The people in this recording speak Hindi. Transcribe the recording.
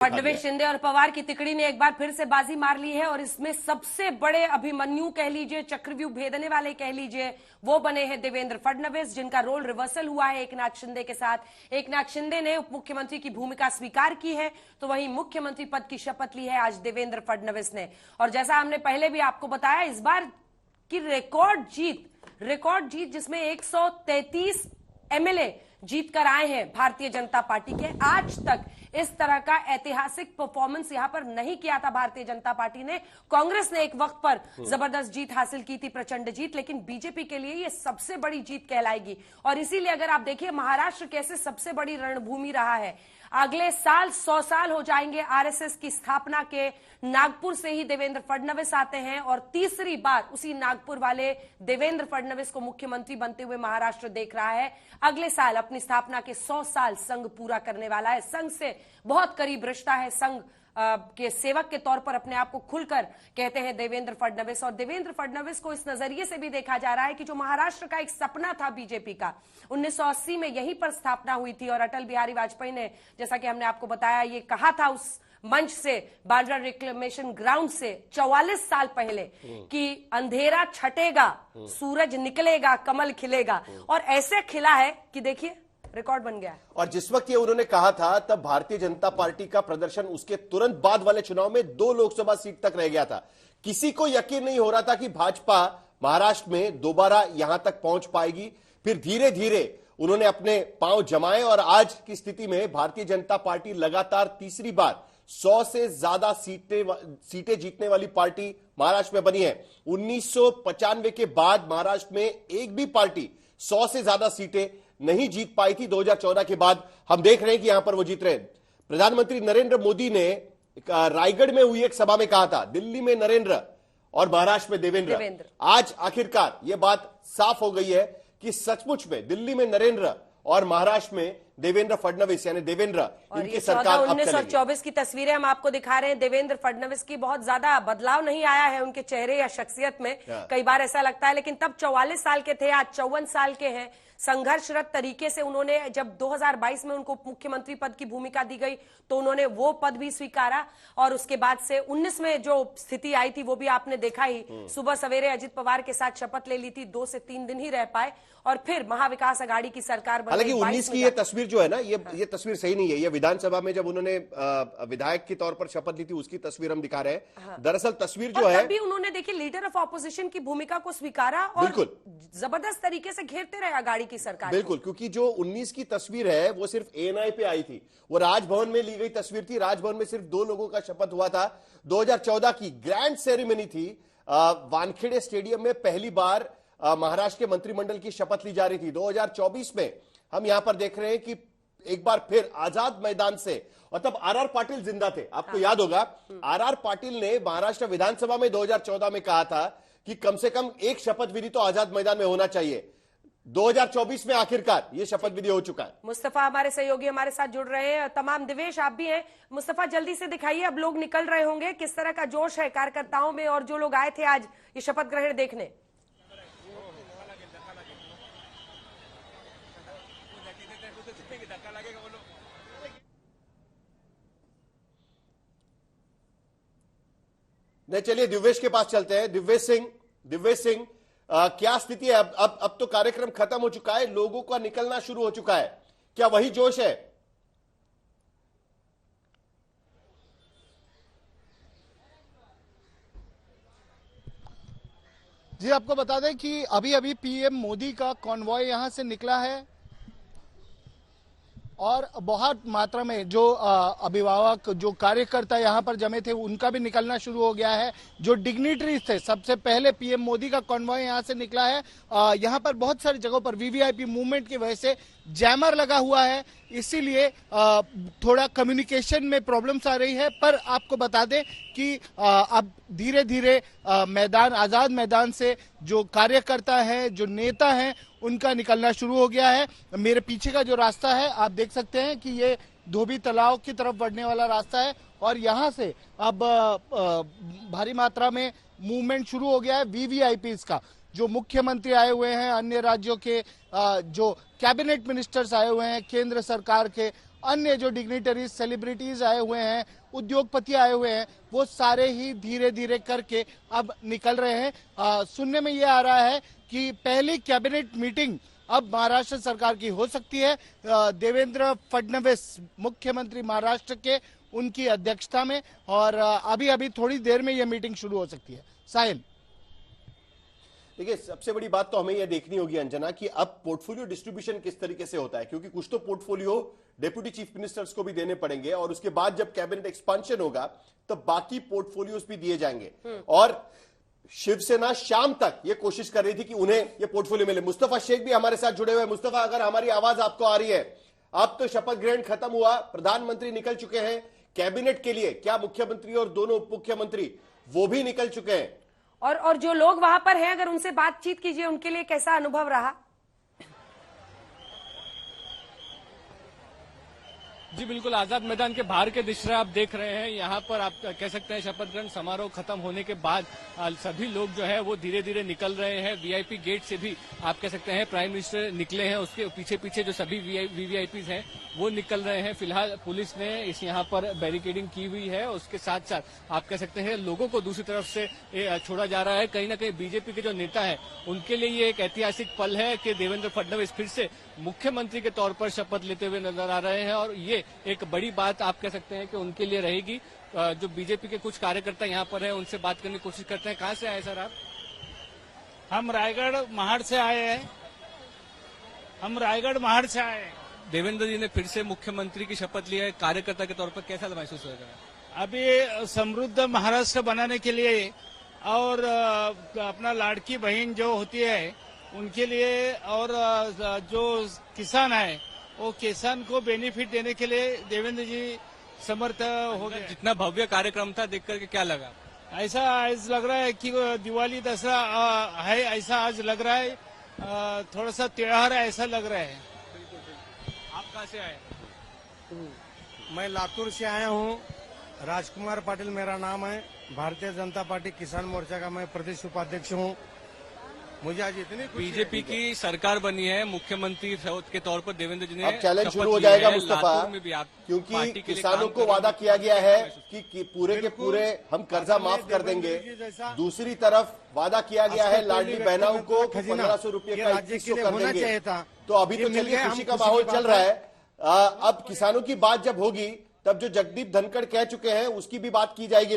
फडणवीस, शिंदे और पवार की तिकड़ी ने एक बार फिर से बाजी मार ली है और इसमें सबसे बड़े अभिमन्यु कह लीजिए, चक्रव्यूह भेदने वाले कह लीजिए, वो बने हैं देवेंद्र फडणवीस, जिनका रोल रिवर्सल हुआ है एकनाथ शिंदे के साथ। एकनाथ शिंदे ने उप मुख्यमंत्री की भूमिका स्वीकार की है, तो वहीं मुख्यमंत्री पद की शपथ ली है आज देवेंद्र फडणवीस ने। और जैसा हमने पहले भी आपको बताया, इस बार की रिकॉर्ड जीत जिसमें 133 एमएलए जीत कर आए हैं भारतीय जनता पार्टी के। आज तक इस तरह का ऐतिहासिक परफॉर्मेंस यहां पर नहीं किया था भारतीय जनता पार्टी ने। कांग्रेस ने एक वक्त पर जबरदस्त जीत हासिल की थी, प्रचंड जीत, लेकिन बीजेपी के लिए ये सबसे बड़ी जीत कहलाएगी। और इसीलिए अगर आप देखिए महाराष्ट्र कैसे सबसे बड़ी रणभूमि रहा है। अगले साल 100 साल हो जाएंगे आरएसएस की स्थापना के। नागपुर से ही देवेंद्र फडणवीस आते हैं और तीसरी बार उसी नागपुर वाले देवेंद्र फडणवीस को मुख्यमंत्री बनते हुए महाराष्ट्र देख रहा है। अगले साल अपनी स्थापना के 100 साल संघ पूरा करने वाला है। संघ से बहुत करीब रिश्ता है, संघ के सेवक के तौर पर अपने आप को खुलकर कहते हैं देवेंद्र फडणवीस। और देवेंद्र फडणवीस को इस नजरिए से भी देखा जा रहा है कि जो महाराष्ट्र का एक सपना था बीजेपी का, 1980 में यहीं पर स्थापना हुई थी और अटल बिहारी वाजपेयी ने, जैसा कि हमने आपको बताया, ये कहा था उस मंच से, बांद्रा रिक्लेमेशन ग्राउंड से 44 साल पहले कि अंधेरा छटेगा, सूरज निकलेगा, कमल खिलेगा। और ऐसे खिला है कि देखिए रिकॉर्ड बन गया है। और जिस वक्त ये उन्होंने कहा था, तब भारतीय जनता पार्टी का प्रदर्शन उसके तुरंत बाद वाले चुनाव में 2 लोकसभा सीट तक रह गया था। किसी को यकीन नहीं हो रहा था कि भाजपा महाराष्ट्र में दोबारा यहां तक पहुंच पाएगी। फिर धीरे धीरे उन्होंने अपने पांव जमाए और आज की स्थिति में भारतीय जनता पार्टी लगातार तीसरी बार 100 से ज्यादा सीटें जीतने वाली पार्टी महाराष्ट्र में बनी है। 1995 के बाद महाराष्ट्र में एक भी पार्टी 100 से ज्यादा सीटें नहीं जीत पाई थी। 2014 के बाद हम देख रहे हैं कि यहां पर वो जीत रहे हैं। प्रधानमंत्री नरेंद्र मोदी ने रायगढ़ में हुई एक सभा में कहा था, दिल्ली में नरेंद्र और महाराष्ट्र में देवेंद्र। आज आखिरकार यह बात साफ हो गई है कि सचमुच में दिल्ली में नरेंद्र और महाराष्ट्र में देवेंद्र फडणवीस यानी देवेंद्र, इनकी सरकार 1924 की तस्वीरें हम आपको दिखा रहे हैं। देवेंद्र फडणवीस की बहुत ज्यादा बदलाव नहीं आया है उनके चेहरे या शख्सियत में, कई बार ऐसा लगता है, लेकिन तब 44 साल के थे, आज 54 साल के हैं। संघर्षरत तरीके से उन्होंने, जब 2022 में उनको मुख्यमंत्री पद की भूमिका दी गई तो उन्होंने वो पद भी स्वीकारा। और उसके बाद से 19 में जो स्थिति आई थी वो भी आपने देखा ही, सुबह सवेरे अजित पवार के साथ शपथ ले ली थी, 2 से 3 दिन ही रह पाए और फिर महाविकास अघाड़ी की सरकार बनी। हालांकि 19 की ये तस्वीर जो है ना, ये तस्वीर सही नहीं है। ये विधानसभा में जब उन्होंने विधायक के तौर पर शपथ ली थी उसकी तस्वीर हम दिखा रहे हैं। दरअसल तस्वीर जो है, तभी उन्होंने देखिए लीडर ऑफ ऑपोजिशन की भूमिका को स्वीकारा और जबरदस्त तरीके से घेरते रहे अघाड़ी की सरकार। बिल्कुल, क्योंकि जो 19 की तस्वीर है वो सिर्फ एएनआई पे आई थी, वो राजभवन में ली गई तस्वीर थी। राजभवन में सिर्फ 2 लोगों का शपथ हुआ था। 2014 की ग्रैंड सेरेमनी थी, वानखेड़े स्टेडियम में पहली बार महाराष्ट्र के मंत्रिमंडल की शपथ ली जा रही थी। 2024 में हम यहां पर देख रहे हैं कि एक बार फिर आजाद मैदान से, और तब आरआर पाटिल जिंदा थे, आपको याद होगा। आरआर पाटिल ने महाराष्ट्र विधानसभा में 2014 में कहा था कि कम से कम एक शपथ विधि तो आजाद मैदान में होना चाहिए। 2024 में आखिरकार ये शपथ विधि हो चुका है। मुस्तफा हमारे सहयोगी हमारे साथ जुड़ रहे हैं, तमाम दिवेश आप भी हैं। मुस्तफा, जल्दी से दिखाइए, अब लोग निकल रहे होंगे, किस तरह का जोश है कार्यकर्ताओं में और जो लोग आए थे आज ये शपथ ग्रहण देखने। नहीं, चलिए दिव्येश के पास चलते हैं। दिव्येश सिंह, क्या स्थिति है? अब तो कार्यक्रम खत्म हो चुका है, लोगों का निकलना शुरू हो चुका है, क्या वही जोश है? जी, आपको बता दें कि अभी अभी पीएम मोदी का कॉन्वॉय यहां से निकला है और बहुत मात्रा में जो अभिभावक, जो कार्यकर्ता यहां पर जमे थे उनका भी निकलना शुरू हो गया है। जो डिग्निटरीज थे, सबसे पहले पीएम मोदी का कॉन्वॉय यहां से निकला है। यहां पर बहुत सारी जगहों पर वीवीआईपी मूवमेंट की वजह से जैमर लगा हुआ है, इसीलिए थोड़ा कम्युनिकेशन में प्रॉब्लम्स आ रही है। पर आपको बता दें कि अब धीरे धीरे मैदान, आजाद मैदान से जो कार्यकर्ता है, जो नेता हैं, उनका निकलना शुरू हो गया है। मेरे पीछे का जो रास्ता है आप देख सकते हैं कि ये धोबी तालाब की तरफ बढ़ने वाला रास्ता है और यहां से अब भारी मात्रा में मूवमेंट शुरू हो गया है वीवीआईपीज का। जो मुख्यमंत्री आए हुए हैं, अन्य राज्यों के जो कैबिनेट मिनिस्टर्स आए हुए हैं, केंद्र सरकार के, अन्य जो डिग्निटरीज सेलिब्रिटीज आए हुए हैं, उद्योगपति आए हुए हैं, वो सारे ही धीरे धीरे करके अब निकल रहे हैं। सुनने में ये आ रहा है कि पहली कैबिनेट मीटिंग अब महाराष्ट्र सरकार की हो सकती है। देवेंद्र फडणवीस मुख्यमंत्री महाराष्ट्र के, उनकी अध्यक्षता में, और अभी अभी थोड़ी देर में यह मीटिंग शुरू हो सकती है। साहिल, देखिए, सबसे बड़ी बात तो हमें यह देखनी होगी अंजना कि अब पोर्टफोलियो डिस्ट्रीब्यूशन किस तरीके से होता है, क्योंकि कुछ तो पोर्टफोलियो डेप्यूटी चीफ मिनिस्टर्स को भी देने पड़ेंगे और उसके बाद जब कैबिनेट एक्सपांशन होगा तब बाकी पोर्टफोलियोज भी दिए जाएंगे। और शिवसेना शाम तक यह कोशिश कर रही थी कि उन्हें यह पोर्टफोलियो मिले। मुस्तफा शेख भी हमारे साथ जुड़े हुए हैं। मुस्तफा, अगर हमारी आवाज आपको आ रही है, अब तो शपथ ग्रहण खत्म हुआ, प्रधानमंत्री निकल चुके हैं कैबिनेट के लिए, क्या मुख्यमंत्री और दोनों उप मुख्यमंत्री वो भी निकल चुके हैं? और जो लोग वहां पर हैं, अगर उनसे बातचीत कीजिए, उनके लिए कैसा अनुभव रहा? जी बिल्कुल, आजाद मैदान के बाहर के दृश्य आप देख रहे हैं। यहाँ पर आप कह सकते हैं शपथ ग्रहण समारोह खत्म होने के बाद सभी लोग जो है वो धीरे धीरे निकल रहे हैं। वीआईपी गेट से भी आप कह सकते हैं प्राइम मिनिस्टर निकले हैं, उसके पीछे पीछे जो सभी वीवीआईपीज हैं वो निकल रहे हैं। फिलहाल पुलिस ने इस यहाँ पर बैरिकेडिंग की हुई है, उसके साथ साथ आप कह सकते हैं लोगों को दूसरी तरफ से छोड़ा जा रहा है। कहीं ना कहीं बीजेपी के जो नेता है उनके लिए ये एक ऐतिहासिक पल है कि देवेंद्र फडणवीस फिर से मुख्यमंत्री के तौर पर शपथ लेते हुए नजर आ रहे हैं, और ये एक बड़ी बात आप कह सकते हैं कि उनके लिए रहेगी। जो बीजेपी के कुछ कार्यकर्ता यहाँ पर हैं उनसे बात करने की कोशिश करते हैं। कहाँ से आए सर आप? हम रायगढ़ महाड़ से आए हैं। देवेंद्र जी ने फिर से मुख्यमंत्री की शपथ ली है, कार्यकर्ता के तौर पर कैसा महसूस हो रहा है? अभी समृद्ध महाराष्ट्र बनाने के लिए और अपना लाड़की बहन जो होती है उनके लिए, और जो किसान है वो किसान को बेनिफिट देने के लिए देवेंद्र जी समर्थ हो गए। जितना भव्य कार्यक्रम था देख करके क्या लगा? ऐसा आज लग रहा है कि दिवाली दसरा है, ऐसा आज लग रहा है। थोड़ा सा त्योहार है ऐसा लग रहा है। आप कहाँ से आए? मैं लातूर से आया हूँ। राजकुमार पाटिल मेरा नाम है। भारतीय जनता पार्टी किसान मोर्चा का मैं प्रदेश उपाध्यक्ष हूँ। मुझे आज इतनी बीजेपी की सरकार बनी है, मुख्यमंत्री के तौर पर देवेंद्र जी ने अब चैलेंज शपथ शुरू हो ली है। जाएगा मुस्तफा, लातूर में भी आप क्योंकि पार्टी के लिए किसानों काम को कर वादा रहे हैं। किया गया है कि पूरे के पूरे हम कर्जा माफ कर देंगे। दूसरी तरफ वादा किया गया है लाडली बहनाओं को 1500 रुपये का 2100 कर देंगे। तो अभी तो चलिए खुशी का माहौल चल रहा है। अब किसानों की बात जब होगी तब जो जगदीप धनखड़ कह चुके हैं उसकी भी बात की जाएगी।